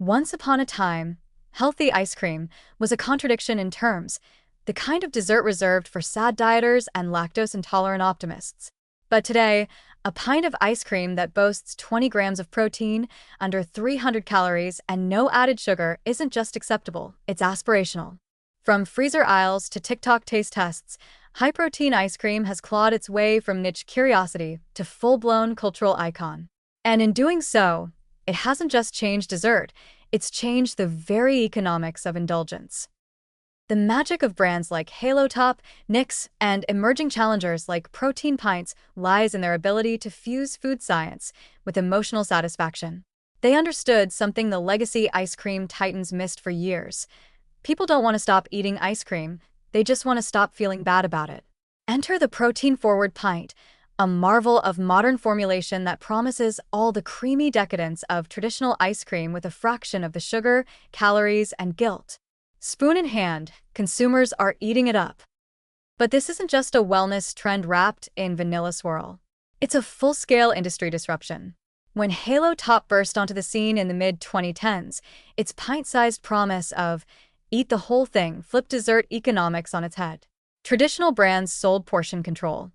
Once upon a time, healthy ice cream was a contradiction in terms, the kind of dessert reserved for sad dieters and lactose-intolerant optimists. But today, a pint of ice cream that boasts 20 grams of protein, under 300 calories, and no added sugar isn't just acceptable, it's aspirational. From freezer aisles to TikTok taste tests, high-protein ice cream has clawed its way from niche curiosity to full-blown cultural icon. And in doing so, it hasn't just changed dessert, it's changed the very economics of indulgence. The magic of brands like Halo Top, Nix, and emerging challengers like Protein Pints lies in their ability to fuse food science with emotional satisfaction. They understood something the legacy ice cream titans missed for years. People don't want to stop eating ice cream, they just want to stop feeling bad about it. Enter the protein-forward pint, a marvel of modern formulation that promises all the creamy decadence of traditional ice cream with a fraction of the sugar, calories, and guilt. Spoon in hand, consumers are eating it up. But this isn't just a wellness trend wrapped in vanilla swirl. It's a full-scale industry disruption. When Halo Top burst onto the scene in the mid-2010s, its pint-sized promise of "eat the whole thing" flipped dessert economics on its head. Traditional brands sold portion control.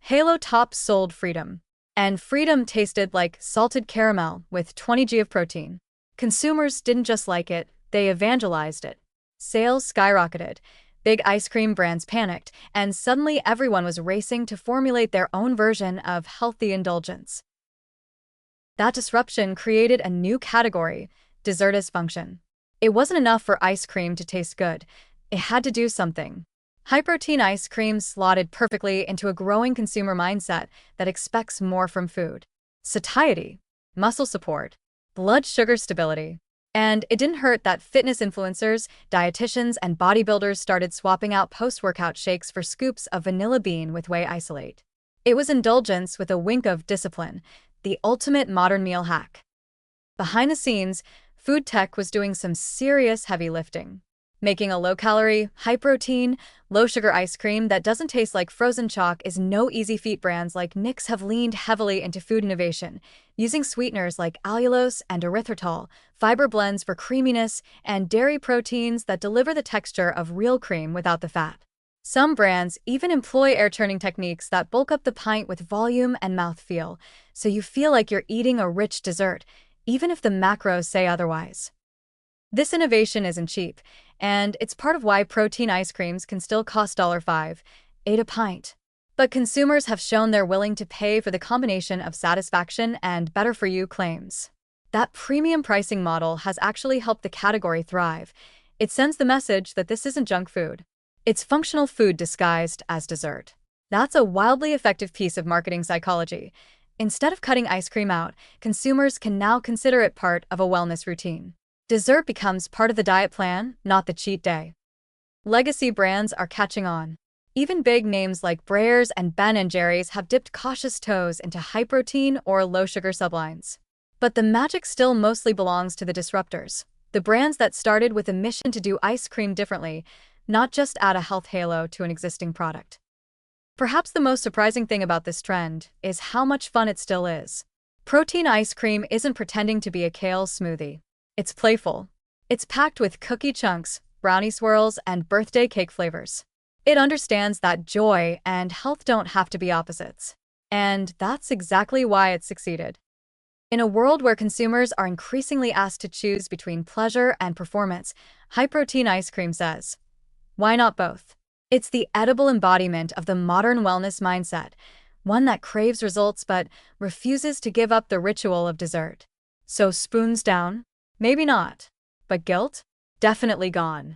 Halo Top sold freedom. And freedom tasted like salted caramel with 20 g of protein. Consumers didn't just like it, they evangelized it. Sales skyrocketed. Big ice cream brands panicked, and suddenly everyone was racing to formulate their own version of healthy indulgence. That disruption created a new category, dessert as function. It wasn't enough for ice cream to taste good. It had to do something. High-protein ice cream slotted perfectly into a growing consumer mindset that expects more from food. Satiety, muscle support, blood sugar stability. And it didn't hurt that fitness influencers, dietitians, and bodybuilders started swapping out post-workout shakes for scoops of vanilla bean with whey isolate. It was indulgence with a wink of discipline, the ultimate modern meal hack. Behind the scenes, food tech was doing some serious heavy lifting. Making a low-calorie, high-protein, low-sugar ice cream that doesn't taste like frozen chalk is no easy feat. Brands like Nix have leaned heavily into food innovation, using sweeteners like allulose and erythritol, fiber blends for creaminess, and dairy proteins that deliver the texture of real cream without the fat. Some brands even employ air-turning techniques that bulk up the pint with volume and mouthfeel, so you feel like you're eating a rich dessert, even if the macros say otherwise. This innovation isn't cheap, and it's part of why protein ice creams can still cost $5, $8 a pint. But consumers have shown they're willing to pay for the combination of satisfaction and better-for-you claims. That premium pricing model has actually helped the category thrive. It sends the message that this isn't junk food. It's functional food disguised as dessert. That's a wildly effective piece of marketing psychology. Instead of cutting ice cream out, consumers can now consider it part of a wellness routine. Dessert becomes part of the diet plan, not the cheat day. Legacy brands are catching on. Even big names like Breyers and Ben & Jerry's have dipped cautious toes into high-protein or low-sugar sublines. But the magic still mostly belongs to the disruptors, the brands that started with a mission to do ice cream differently, not just add a health halo to an existing product. Perhaps the most surprising thing about this trend is how much fun it still is. Protein ice cream isn't pretending to be a kale smoothie. It's playful. It's packed with cookie chunks, brownie swirls, and birthday cake flavors. It understands that joy and health don't have to be opposites. And that's exactly why it succeeded. In a world where consumers are increasingly asked to choose between pleasure and performance, high-protein ice cream says, why not both? It's the edible embodiment of the modern wellness mindset, one that craves results but refuses to give up the ritual of dessert. So spoons down? Maybe not. But guilt? Definitely gone.